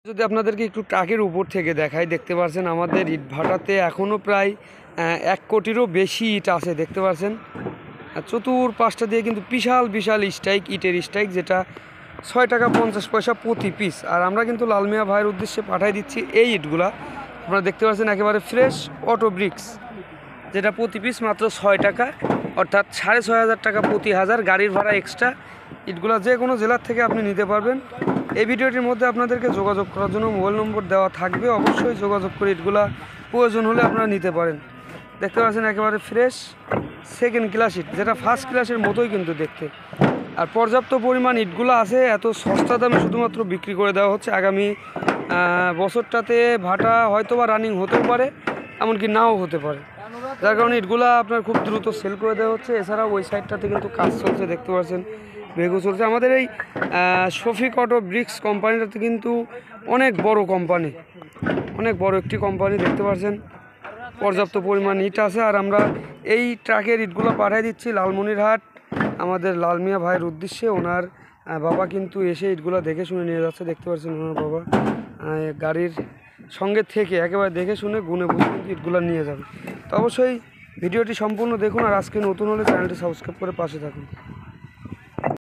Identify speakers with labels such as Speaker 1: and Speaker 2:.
Speaker 1: যদি আপনাদেরকে একটু ট্রাকের উপর থেকে দেখাই, দেখতে পাচ্ছেন আমাদের ইট ভাটাতে এখনও প্রায় 1 কোটিরও বেশি ইট আছে। দেখতে পাচ্ছেন চতুর্পাশটা দিয়ে কিন্তু বিশাল বিশাল স্ট্রাইক, ইটের স্ট্রাইক, যেটা 6 টাকা 50 পয়সা প্রতি পিস। আর আমরা কিন্তু লালমিয়া ভাইয়ের উদ্দেশ্যে পাঠাই দিচ্ছি এই ইটগুলা। আপনারা দেখতে পাচ্ছেন একেবারে ফ্রেশ অটো ব্রিক্স, যেটা প্রতি পিস মাত্র 6 টাকা, অর্থাৎ 6,500 টাকা প্রতি হাজার, গাড়ির ভাড়া এক্সট্রা। ইটগুলা যে কোনো জেলার থেকে আপনি নিতে পারবেন। এই ভিডিওটির মধ্যে আপনাদেরকে যোগাযোগ করার জন্য মোবাইল নম্বর দেওয়া থাকবে, অবশ্যই যোগাযোগ করে ইটগুলা প্রয়োজন হলে আপনারা নিতে পারেন। দেখতে পাচ্ছেন একেবারে ফ্রেশ সেকেন্ড ক্লাস ইট, যেটা ফার্স্ট ক্লাসের মতোই কিন্তু দেখতে। আর পর্যাপ্ত পরিমাণ ইটগুলো আছে, এত সস্তা দামে শুধুমাত্র বিক্রি করে দেওয়া হচ্ছে। আগামী বছরটাতে ভাটা হয়তো বা রানিং হতেও পারে, এমনকি নাও হতে পারে, যার কারণে ইটগুলো আপনার খুব দ্রুত সেল করে দেওয়া হচ্ছে। এছাড়াও ওই সাইডটাতে কিন্তু কাজ চলছে, দেখতে পাচ্ছেন বেগও চলছে। আমাদের এই শফিক অটো ব্রিক্স কোম্পানিটাতে কিন্তু অনেক বড় কোম্পানি, অনেক বড় একটি কোম্পানি। দেখতে পাচ্ছেন পর্যাপ্ত পরিমাণ ইট আছে। আর আমরা এই ট্রাকের ইটগুলো পাঠিয়ে দিচ্ছি লালমনিরহাট আমাদের লালমিয়া ভাইয়ের উদ্দেশ্যে। ওনার বাবা কিন্তু এসে ইটগুলো দেখে শুনে নিয়ে যাচ্ছে। দেখতে পাচ্ছেন ওনার বাবা গাড়ির সঙ্গে থেকে একেবারে দেখে শুনে গুনে বুঝে কিন্তু ইটগুলো নিয়ে যাবে। তো অবশ্যই ভিডিওটি সম্পূর্ণ দেখুন, আর আজকে নতুন হলে চ্যানেলটি সাবস্ক্রাইব করে পাশে থাকুন।